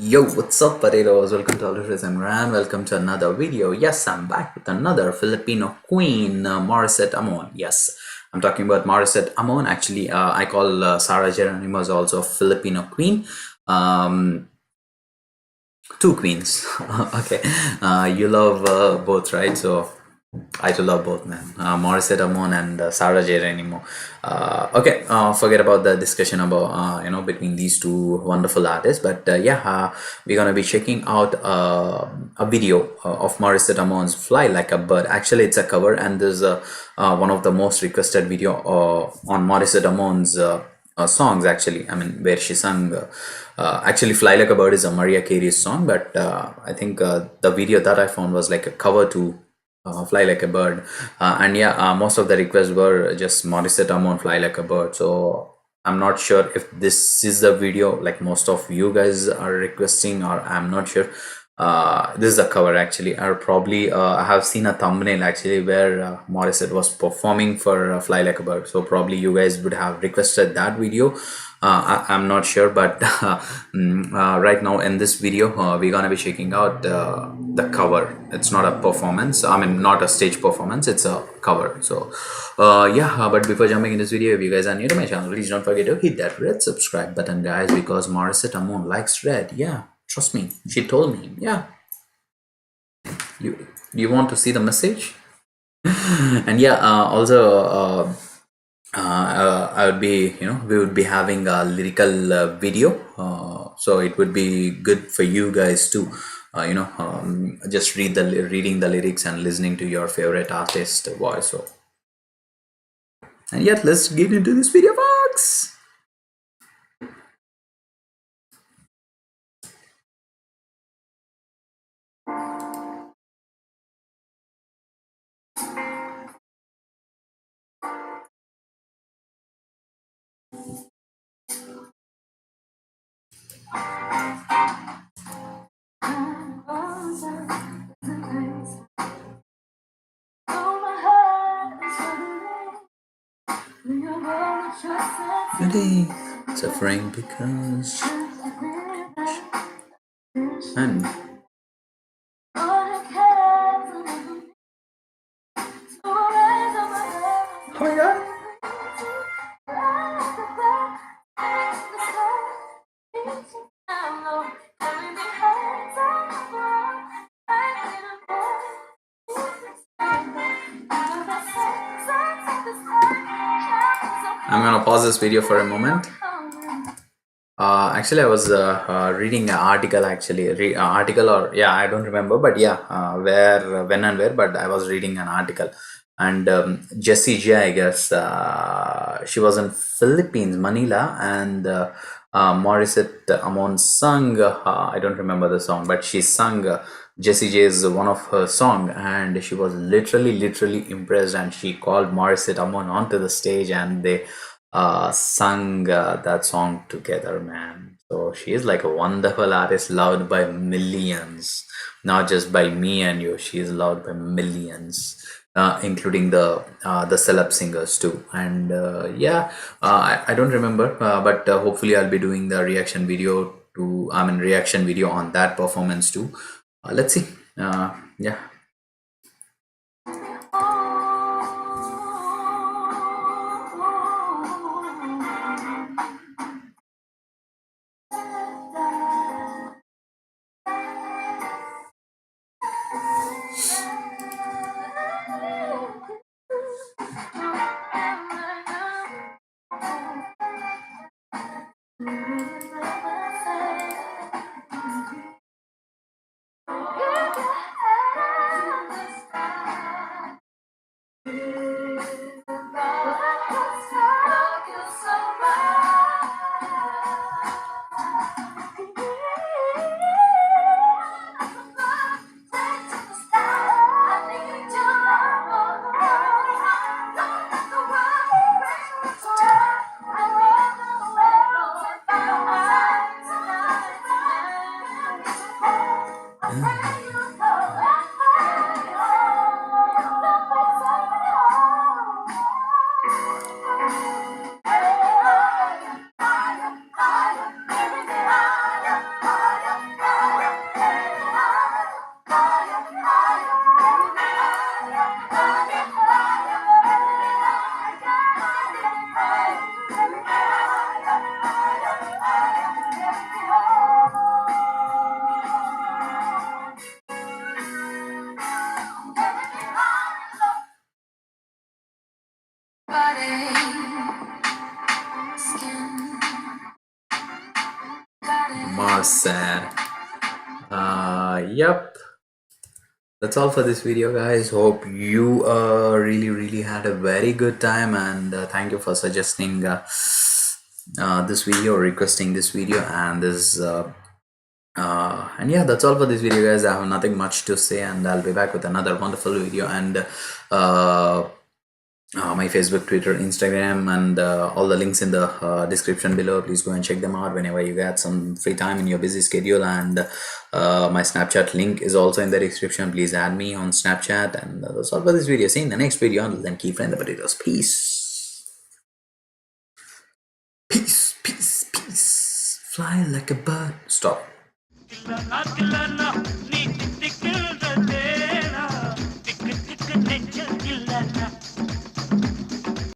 Yo, what's up, potatoes? Welcome to Always Imran. Welcome to another video. Yes, I'm back with another Filipino queen, Morissette Amon. Yes, I'm talking about Morissette Amon. Actually, I call Sarah Geronimo as also a Filipino queen. Um, Two queens. Okay, you love both, right? So I do love both, man. Morissette Amon and Sarah Geronimo. Okay, forget about the discussion about between these two wonderful artists. But we're gonna be checking out a video of Morissette Amon's "Fly Like a Bird." Actually, it's a cover, and there's one of the most requested video on Morissette Amon's songs. Actually, I mean, where she sang. Actually, "Fly Like a Bird" is a Mariah Carey's song, but I think the video that I found was like a cover to "Fly Like a Bird," and yeah, most of the requests were just Morissette Amon "Fly Like a Bird." So I'm not sure if this is the video like most of you guys are requesting, or I'm not sure. This is a cover actually, or probably I have seen a thumbnail actually where Morissette was performing for "Fly Like a Bird." So probably you guys would have requested that video. I'm not sure, but right now in this video we're gonna be checking out the cover. It's not a performance, I mean not a stage performance, it's a cover. So but before jumping in this video, if you guys are new to my channel, please don't forget to hit that red subscribe button, guys, because Morissette Amon likes red. Yeah, trust me, she told me. Yeah, you want to see the message? And yeah, also I would be, we would be having a lyrical video, so it would be good for you guys to, just reading the lyrics and listening to your favorite artist voice. So, and yet, let's get into this video, folks. Really suffering because and oh yeah. I'm gonna pause this video for a moment. Actually, I was reading an article. Actually, article, or yeah, I don't remember, but yeah, where, when, and where. But I was reading an article, and Jessie J, I guess, she was in Philippines, Manila, and Morissette Amon sung. I don't remember the song, but she sung. Jessie J is one of her song, and she was literally impressed, and she called Morissette Amon onto the stage, and they sung that song together, man. So she is like a wonderful artist, loved by millions, not just by me and you. She is loved by millions, including the celeb singers too. And I don't remember, but hopefully I'll be doing the reaction video to, I mean, reaction video on that performance too. Let's see. Yeah. Morissette. Yep. That's all for this video, guys. Hope you really had a very good time, and thank you for suggesting this video, requesting this video, and this and yeah, that's all for this video, guys. I have nothing much to say, and I'll be back with another wonderful video. And my Facebook, Twitter, Instagram, and all the links in the description below. Please go and check them out whenever you get some free time in your busy schedule. And my Snapchat link is also in the description. Please add me on Snapchat. And that's all for this video. See you in the next video. Until then, keep frying the potatoes. Peace. Peace, peace, peace. Fly like a bird. Stop.